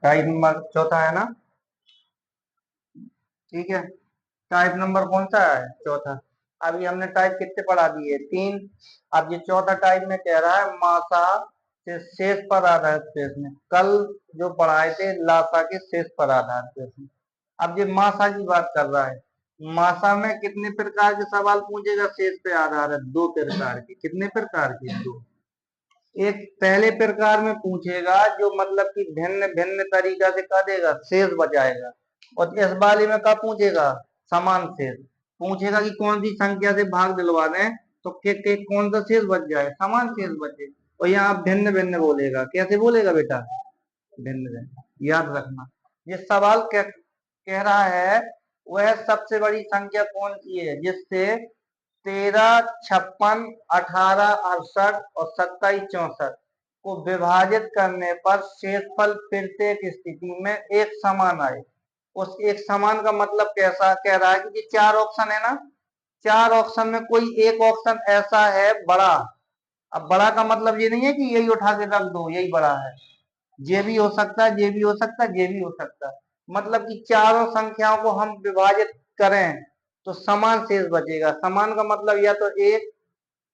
Type number चौथा है ना। ठीक है, टाइप नंबर कौन सा है? चौथा। अभी हमने टाइप कितने पढ़ा दिए? 3। अब ये चौथा टाइप में कह रहा है मासा से शेष पर आधारित प्रश्न। कल जो पढ़ाए थे लासा के शेष पर आधारित प्रश्न। अब ये मासा की बात कर रहा है। मासा में कितने प्रकार के सवाल पूछेगा? शेष पे आधारित 2 प्रकार के। कितने प्रकार के? 2। एक पहले प्रकार में पूछेगा जो मतलब कि भिन्न भिन्न तरीका से कर देगा, शेष बचाएगा। और इस वाले में क्या पूछेगा? समान शेष पूछेगा कि कौन सी संख्या से भाग दिलवा दें तो के कौन सा शेष बच जाए? समान शेष बचे। और यहाँ भिन्न भिन्न बोलेगा। कैसे बोलेगा बेटा? भिन्न भिन्न। याद रखना। ये सवाल कह रहा है वह सबसे बड़ी संख्या कौन सी है जिससे 13, 56, 18, 68 और 27, 64 को विभाजित करने पर शेषफल प्रत्येक स्थिति में एक समान आए। उस एक समान का मतलब कैसा कह रहा है कि ये 4 ऑप्शन है ना, 4 ऑप्शन में कोई एक ऑप्शन ऐसा है बड़ा। अब बड़ा का मतलब ये नहीं है कि यही उठा के रख दो यही बड़ा है। ये भी हो सकता है, ये भी हो सकता है, ये भी हो सकता है। मतलब कि चारों संख्याओं को हम विभाजित करें तो समान शेष बचेगा। समान का मतलब या तो एक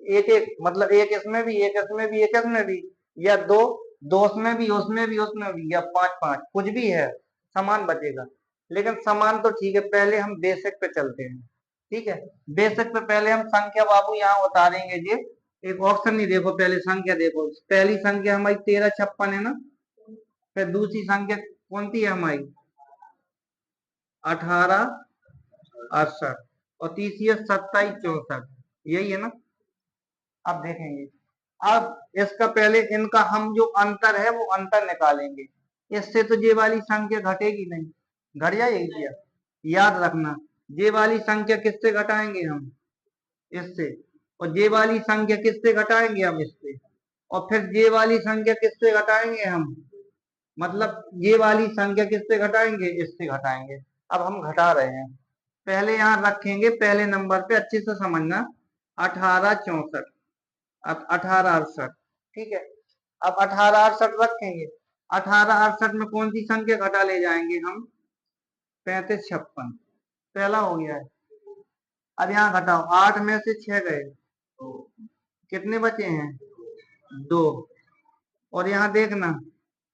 एक एक मतलब एक इसमें भी, एक इसमें भी, एक इसमें भी, या दो, दो उसमें भी, उसमें भी, उसमें भी, या पांच पांच, कुछ भी है समान बचेगा। लेकिन समान तो ठीक है, पहले हम बेसिक पे चलते हैं। ठीक है, बेसिक पे पहले हम संख्या बाबू यहाँ उतारेंगे। ये एक ऑप्शन नहीं, देखो पहले संख्या देखो। पहली संख्या हमारी 13, 56 है ना। फिर दूसरी संख्या कौन सी है हमारी? 18, 68 और तीसरी है 27, 64। यही है ना। अब देखेंगे। अब इसका पहले इनका हम जो अंतर है वो अंतर निकालेंगे। इससे तो ये वाली संख्या घटेगी नहीं, घट जाएगी क्या? याद रखना, ये वाली संख्या किससे घटाएंगे हम? इससे। और ये वाली संख्या किससे घटाएंगे हम? इससे। और फिर ये वाली संख्या किससे घटाएंगे हम? मतलब ये वाली संख्या किससे घटाएंगे? इससे घटाएंगे। अब हम घटा रहे हैं। पहले यहाँ रखेंगे पहले नंबर पे, अच्छे से समझना। 18, 64। अब 18, 68। ठीक है, अब 18, 68 रखेंगे। 18, 68 में कौन सी संख्या घटा ले जाएंगे हम? 35, 56। पहला हो गया है। अब यहाँ घटाओ, 8 में से 6 गए तो कितने बचे हैं? 2। और यहाँ देखना,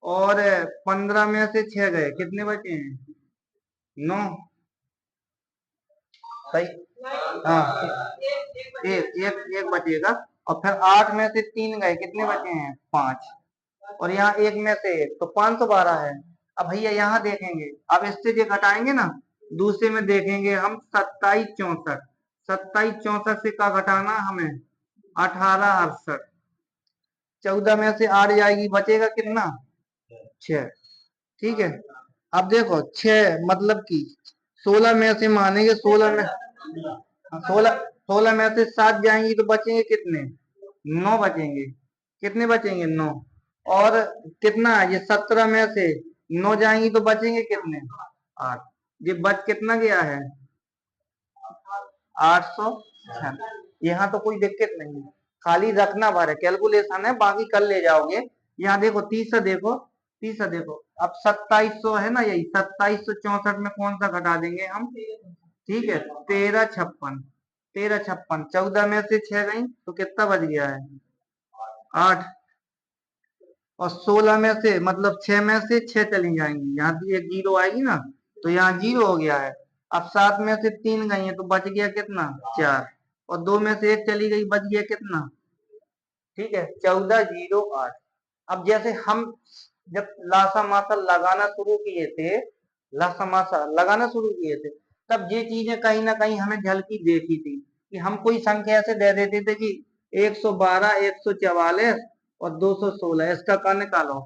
और 15 में से 6 गए, कितने बचे हैं? 9। सही। हाँ, एक एक एक बचेगा। और फिर 8 में से 3 गए, कितने बचे हैं? 5। और यहाँ एक में से एक, तो 512 है। अब भैया यहाँ देखेंगे, अब इससे जो घटाएंगे ना, दूसरे में देखेंगे हम 27, 64। 27, 64 से क्या घटाना हमें? 18, 68। 14 में से 8 जाएगी, बचेगा कितना? 6। ठीक है, अब देखो 6 मतलब कि 16 में से मानेंगे, 16 में 16 में से 7 जाएंगी तो बचेंगे कितने? 9 बचेंगे। कितने बचेंगे? 9। और कितना? ये 17 में से 9 जाएंगी तो बचेंगे कितने? 8। ये बच कितना गया है? 800। यहाँ तो कोई दिक्कत नहीं है, खाली रखना भर है, कैलकुलेशन है, बाकी कर ले जाओगे। यहाँ देखो तीसरा देखो, तीसरा देखो। अब 2700 है ना, यही 2764 में कौन सा घटा देंगे हम? ठीक है, 13, 56। 13, 56, 14 में से 6 गई तो कितना बच गया है? 8। और 16 में से मतलब 6 में से 6 चली जाएंगी, यहाँ तो एक जीरो आएगी ना, तो यहाँ जीरो हो गया है। अब 7 में से 3 गई है तो बच गया कितना? 4। और 2 में से 1 चली गई, बच गया कितना? ठीक है, 14, 0, 8। अब जैसे हम जब लासा मासा लगाना शुरू किए थे, लासा मासा लगाना शुरू किए थे, तब ये चीजें कहीं ना कहीं हमें झलकी देखी थी कि हम कोई संख्या ऐसे दे देते थे कि 112, 144 और 216, इसका का निकालो?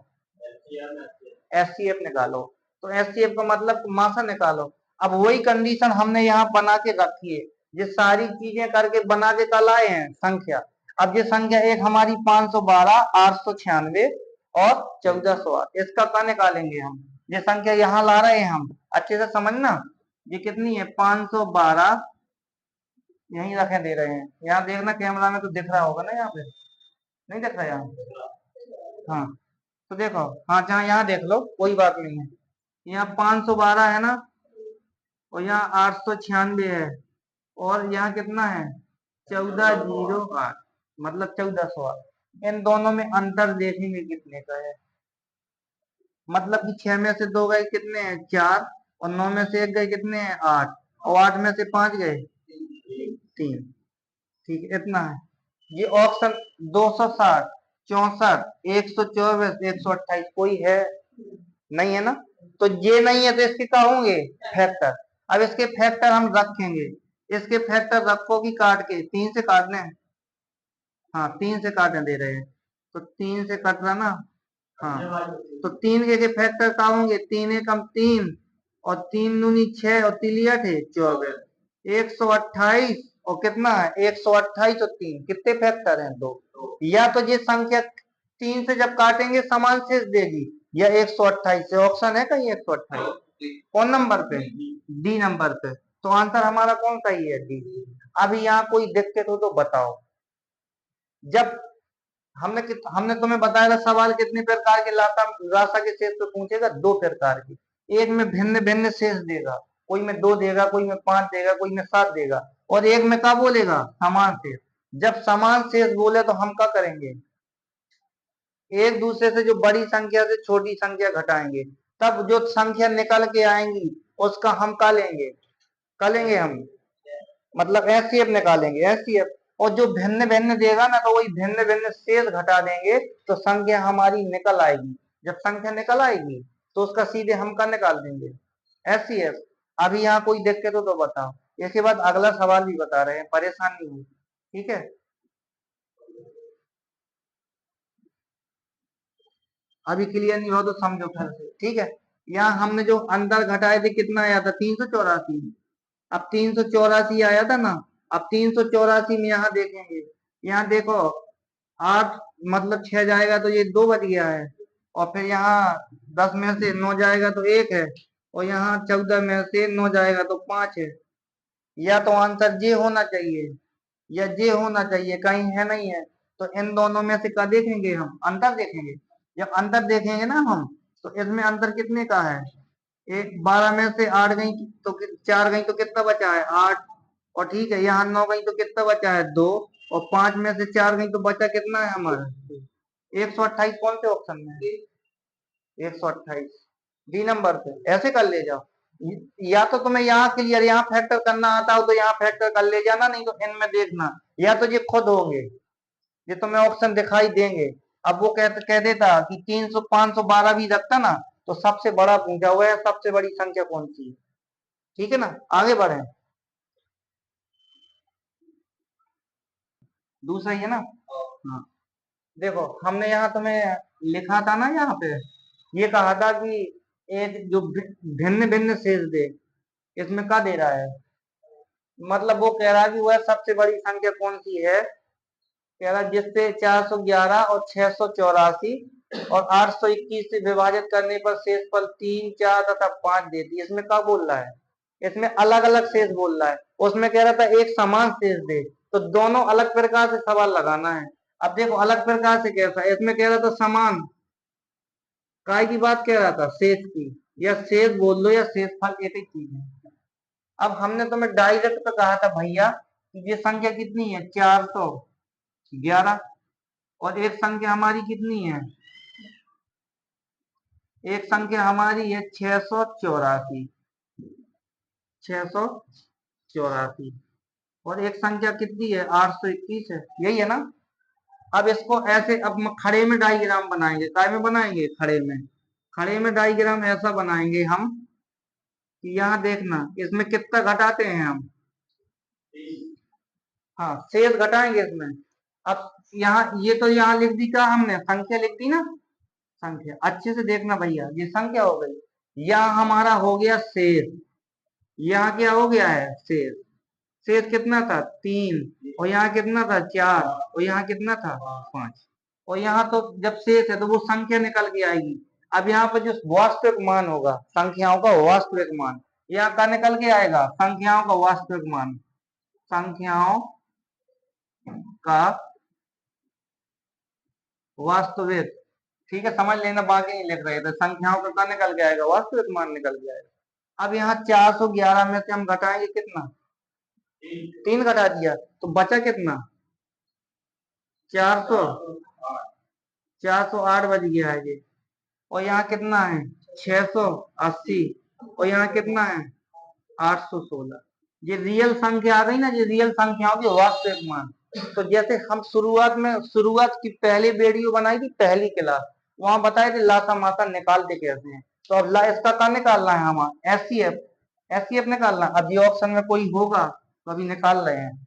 एचसीएफ निकालो। तो एचसीएफ का मतलब मासा निकालो। अब वही कंडीशन हमने यहाँ बना के रखी है, ये सारी चीजें करके बना के कल आए हैं संख्या। अब ये संख्या एक हमारी 512, 896 और 1408, इसका का निकालेंगे हम? ये संख्या यहाँ ला रहे हैं हम, अच्छे से समझना। ये कितनी है? 512। यहीं रखे दे रहे हैं, यहाँ देखना कैमरा में तो दिख रहा होगा ना, यहाँ पे नहीं दिख रहा यहाँ। हाँ, तो देखो, हाँ जहाँ यहाँ देख लो, कोई बात नहीं है। यहाँ 512 है ना, और यहाँ 896 है, और यहाँ कितना है 1408, मतलब 1408। इन दोनों में अंतर देखेंगे कितने का है। मतलब कि 6 में से 2 गए कितने हैं 4, और 9 में से 1 गए कितने हैं 8, और 8 में से 5 गए 3। ठीक है, इतना है। ये ऑप्शन 260, 64, 124, 128 कोई है नहीं, है ना। तो ये नहीं है तो इसके क्या होंगे फैक्टर। अब इसके फैक्टर हम रखेंगे। इसके फैक्टर रखो कि काट के, 3 से काटने हैं। हाँ 3 से काटने दे रहे हैं, तो 3 से कट रहा ना। हाँ, तो 3 के फैक्टर क्या होंगे, 3 एकम 3, और 3 दूनी 6, और तिलिया थे 24, 128। और कितना है 128 और 3 कितने फैक्टर हैं 2। या तो ये संख्या 3 से जब काटेंगे समान शेष देगी, या 128 से। ऑप्शन है कहीं 128 कौन नंबर पे, डी नंबर पे। तो आंसर हमारा कौन सा ही है, डी। अभी यहाँ कोई दिक्कत हो तो बताओ। जब हमने तुम्हें बताया था सवाल कितने प्रकार के राशा के शेष पे पूछेगा, 2 प्रकार के। एक में भिन्न भिन्न शेष देगा, कोई में 2 देगा, कोई में 5 देगा, कोई में 7 देगा, और एक में क्या बोलेगा समान शेष। जब समान शेष बोले तो हम क्या करेंगे, एक दूसरे से जो बड़ी संख्या से छोटी संख्या घटाएंगे, तब जो संख्या निकल के आएंगी उसका हम क्या लेंगे, क्या लेंगे हम, मतलब एचसीएफ निकालेंगे, एचसीएफ। और जो भिन्न भिन्न देगा ना, तो वही भिन्न भिन्न शेष घटा देंगे, तो संख्या हमारी निकल आएगी। जब संख्या निकल आएगी तो उसका सीधे हम का निकाल देंगे, एचसीएफ। अभी यहाँ कोई दिक्कत हो तो बताओ। इसके बाद अगला सवाल भी बता रहे हैं, परेशान नहीं हो, ठीक है। अभी क्लियर नहीं हो तो समझो फिर से, ठीक है। यहाँ हमने जो अंदर घटाए थे कितना आया था 384। अब 384 आया था ना। अब 384 में यहाँ देखेंगे, यहाँ देखो 8 मतलब 6 जाएगा तो ये 2 बच गया है, और फिर यहाँ 10 में से 9 जाएगा तो 1 है, और यहाँ 14 में से 9 जाएगा तो 5 है। या तो आंसर जे होना चाहिए, या जे होना चाहिए, कहीं है नहीं है। तो इन दोनों में से क्या देखेंगे, हम अंतर देखेंगे। जब अंतर देखेंगे ना हम, तो इसमें अंतर कितने का है, एक 12 में से 8 गई तो 4 गई तो कितना बचा है 8, और ठीक है यहाँ 9 गई तो कितना बचा है 2, और 5 में से 4 गई तो बचा कितना है हमारा 128। कौन से ऑप्शन में है 128, डी नंबर पे। ऐसे कर ले जाओ, या तो तुम्हें यहाँ क्लियर यहाँ फैक्टर करना आता हो तो यहाँ फैक्टर कर ले जाना, नहीं तो इनमें देखना, या तो ये खुद होंगे, ये तुम्हें ऑप्शन दिखाई देंगे। अब वो कह देता कि 300 512 भी रखता ना, तो सबसे बड़ा पूछा हुआ है, सबसे बड़ी संख्या कौन सी है। ठीक है ना, आगे बढ़े। दूसरा ही है ना। हाँ, देखो हमने यहाँ तुम्हें लिखा था ना, यहाँ पे ये कहा था कि एक जो भिन्न भिन्न शेष दे, इसमें क्या दे रहा है, मतलब वो कह रहा है कि वह सबसे बड़ी संख्या कौन सी है, कह रहा जिससे 411 और 684 और 821 से विभाजित करने पर शेष पर 3, 4 तथा 5 देती है। इसमें क्या बोल रहा है, इसमें अलग अलग शेष बोल रहा है। उसमें कह रहा था एक समान शेष दे, तो दोनों अलग प्रकार से सवाल लगाना है। अब देखो अलग प्रकार से कैसा, इसमें कह रहा था समान, काय की बात कह रहा था शेष की, या शेष बोल लो या शेष फल एक ही चीज है। अब हमने तुम्हें डायरेक्ट तो कहा था भैया कि ये संख्या कितनी है 411, और एक संख्या हमारी कितनी है, एक संख्या हमारी है 684, 684, और एक संख्या कितनी है 821 है, यही है ना। अब इसको ऐसे अब खड़े में डायग्राम बनाएंगे, काय में बनाएंगे, खड़े में। खड़े में डायग्राम ऐसा बनाएंगे हम कि यहाँ देखना इसमें कितना घटाते हैं हम, हाँ शेष घटाएंगे इसमें। अब यहाँ ये तो यहाँ लिख दी, क्या हमने संख्या लिख दी ना, संख्या अच्छे से देखना भैया, ये संख्या हो गई, यहाँ हमारा हो गया शेष, यहाँ क्या हो गया है शेष। शेष कितना था 3, और यहाँ कितना था 4, और यहाँ कितना था 5, और यहाँ तो जब शेष है तो वो संख्या निकल के आएगी। अब यहाँ पर जो वास्तविक मान होगा, संख्याओं का वास्तविक मान, यहाँ का निकल के आएगा संख्याओं का वास्तविक मान, संख्याओं का वास्तविक ठीक है, समझ लेना, बाकी नहीं लिख रहे थे। संख्याओं का निकल के आएगा, वास्तविक मान निकल के आएगा। अब यहाँ 411 में से हम घटाएंगे कितना? 3 घटा दिया तो बचा कितना? 400, 408 बच गया है ये। और यहाँ कितना है? 680। और यहाँ कितना है? 816। ये रियल संख्या आ गई ना, ये रियल संख्याओं की वास्तविक मान। तो जैसे हम शुरुआत की पहली वीडियो बनाई थी, पहली क्लास, वहां बताए थे लासा मासा निकालते कैसे हैं। तो अब इसका क्या निकालना है? हमारा एससीएफ निकालना। अब ये ऑप्शन में कोई होगा तो अभी निकाल रहे हैं।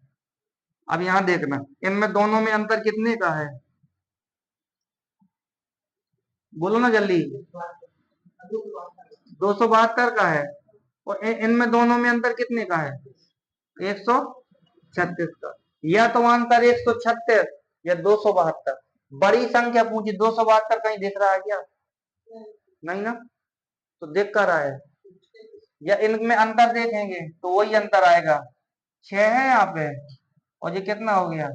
अब यहाँ देखना, इनमें दोनों में अंतर कितने का है? बोलो ना जल्दी। 272 का है। और इनमें दोनों में अंतर कितने का है? 136 का। या तो अंतर 136 या 272। बड़ी संख्या पूछी, 272 कहीं दिख रहा है क्या? नहीं ना। तो दिख कर रहा है, या इनमें अंतर देखेंगे तो वही अंतर आएगा। 6 है यहाँ पे, और ये कितना हो गया?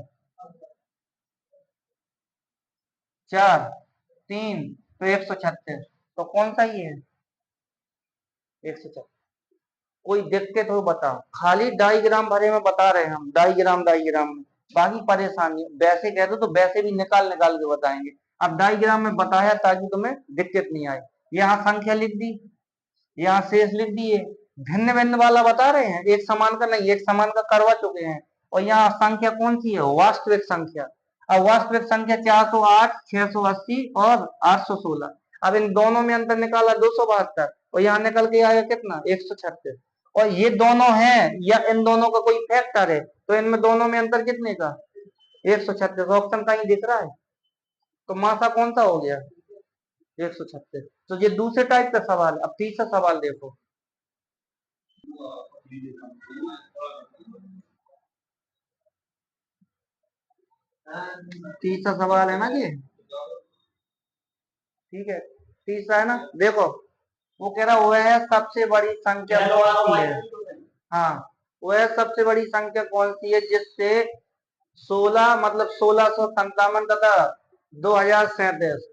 4, 3, तो 136। तो कौन सा ही है? 136। कोई देखते तो बताओ, खाली डायग्राम भरे में बता रहे हैं हम, डायग्राम में। बाकी परेशानी वैसे कह दो तो वैसे भी निकाल निकाल के बताएंगे। अब डायग्राम में बताया ताकि तुम्हें दिक्कत नहीं आए। यहाँ संख्या लिख दी, यहाँ शेष लिख दिए। भिन्न भिन्न वाला बता रहे हैं, एक समान का नहीं, एक समान का करवा चुके हैं। और यहाँ संख्या कौन सी है? वास्तविक संख्या। अब वास्तविक संख्या 408, 680 और 816। अब इन दोनों में अंतर निकाला 272, और यहाँ निकल के आएगा कितना? 136। और ये दोनों हैं या इन दोनों का कोई फैक्टर है, तो इनमें दोनों में अंतर कितने का? 136। ऑप्शन कहीं दिख रहा है? तो मासा कौन सा हो गया? 136। तो ये दूसरे टाइप का सवाल है। अब तीसरा सवाल देखो। तीसरा सवाल है ना ये, ठीक है, तीसरा है ना। देखो, वो कह रहा वह सबसे बड़ी संख्या कौन सी है? हाँ, वह सबसे बड़ी संख्या कौन सी है जिससे 16 मतलब 1657 तथा 2037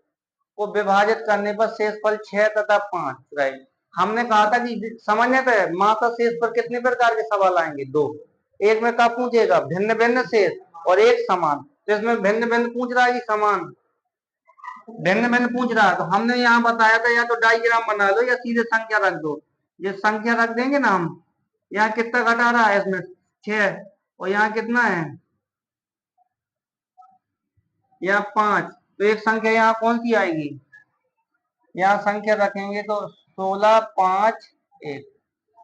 को विभाजित करने पर शेषफल 6 तथा 5 रहे। हमने कहा था कि समझने पे माता शेष पर कितने प्रकार के सवाल आएंगे? 2। एक में क्या पूछेगा? भिन्न भिन्न शेष, और एक समान। तो इसमें भिन्न भिन्न पूछ रहा है कि समान? भिन्न भिन्न पूछ रहा है। तो हमने यहाँ बताया था, या तो डायग्राम बना लो या सीधे संख्या रख दो। ये संख्या रख देंगे ना हम। यहाँ कितना घटा रहा है? इसमें 6। और यहाँ कितना है? यहाँ 5। तो एक संख्या यहाँ कौन सी आएगी? यहाँ संख्या रखेंगे तो 16, 5, 1।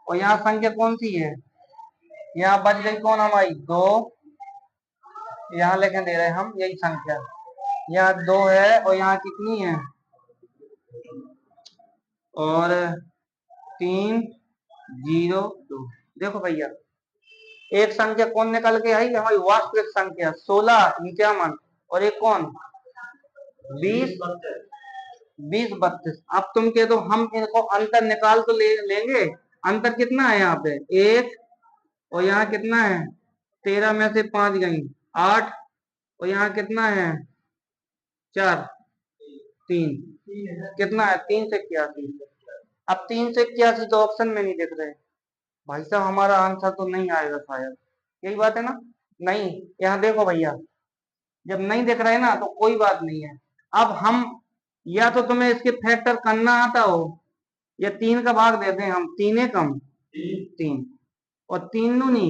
और यहाँ संख्या कौन सी है? यहाँ बच गई कौन हमारी? 2। यहाँ लेके दे रहे हैं हम यही संख्या। यहाँ 2 है, और यहाँ कितनी है? और 3, 0, 2। देखो भैया, एक संख्या कौन निकल के आई? हमारी वास्तविक संख्या 16, 51। और एक कौन? 20, 20, 32। अब तुम कह दो हम इनको अंतर निकाल तो लेंगे। अंतर कितना है यहाँ पे? 1। और यहाँ कितना है? 13 में से 5 गई 8। और यहाँ कितना है? 4, 3। कितना है? 381। अब 381 तो ऑप्शन में नहीं दिख रहे भाई साहब, हमारा आंसर तो नहीं आएगा शायद। यही बात है ना? नहीं, यहाँ देखो भैया, जब नहीं दिख रहे ना तो कोई बात नहीं है। अब हम, या तो तुम्हें इसके फैक्टर करना आता हो, या 3 का भाग देते हैं हम। 3 कम 3, और 3 दूनी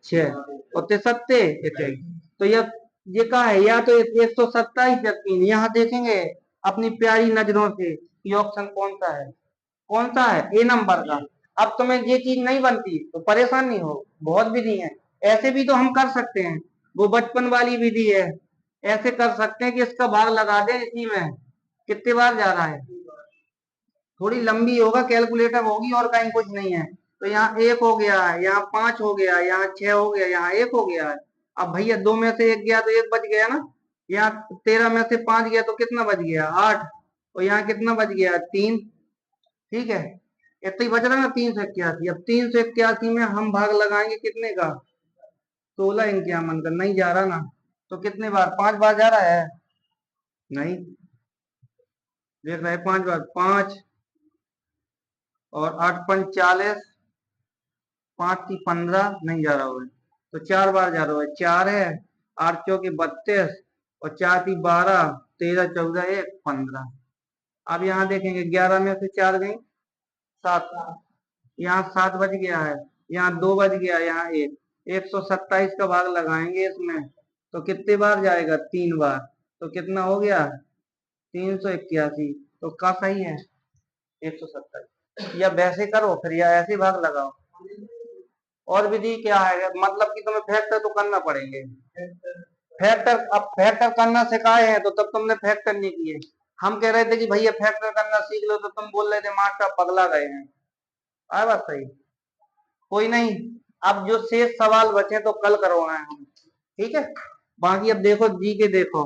6, और 3 21। तो ये क्या है? या तो 127 या 3। यहाँ देखेंगे अपनी प्यारी नजरों से कि ऑप्शन कौन सा है। कौन सा है? ए नंबर का। अब तुम्हें ये चीज नहीं बनती तो परेशान नहीं हो, बहुत विधि है। ऐसे भी तो हम कर सकते हैं, वो बचपन वाली विधि है। ऐसे कर सकते हैं कि इसका भाग लगा दें इसी में, कितने बार जा रहा है। थोड़ी लंबी होगा, कैलकुलेटर होगी, और कहीं कुछ नहीं है। तो यहाँ 1 हो गया, यहाँ 5 हो गया, यहाँ 6 हो गया, यहाँ 1 हो गया है। अब भैया 2 में से 1 गया तो 1 बच गया ना। यहाँ 13 में से 5 गया तो कितना बच गया? 8। और यहाँ कितना बच गया? 3। ठीक है, इतना ही बच रहा है ना, 381। अब 381 में हम भाग लगाएंगे कितने का? 16 51 का। नहीं जा रहा ना, तो कितने बार? 5 बार जा रहा है? नहीं, देख रहे हैं 5 बार 5 और 8 पंच 40, 5 की 15 नहीं जा रहा हुआ है, तो 4 बार जा रहा है, 4 है, 8 चौके 32 और 4 की 12, 13 14 1 15। अब यहाँ देखेंगे 11 में से 4 गई 7, यहाँ 7 बज गया है, यहाँ 2 बज गया, यहाँ 1, 127 का भाग लगाएंगे इसमें, तो कितने बार जाएगा? 3 बार, तो कितना हो गया? 381। तो का सही है 127, या वैसे करो फिर या ऐसे भाग लगाओ। और विधि क्या है, मतलब कि तुम्हें फैक्टर तो करना पड़ेंगे। फैक्टर अब फैक्टर करना सिखाए हैं तो तब तुमने फैक्टर नहीं किए। हम कह रहे थे कि भैया फैक्टर करना सीख लो, तो तुम बोल रहे थे मास्टर पगला गए हैं। आए बात सही। कोई नहीं, अब जो शेष सवाल बचे तो कल करवाए हम, ठीक है। बाकी अब देखो जी के देखो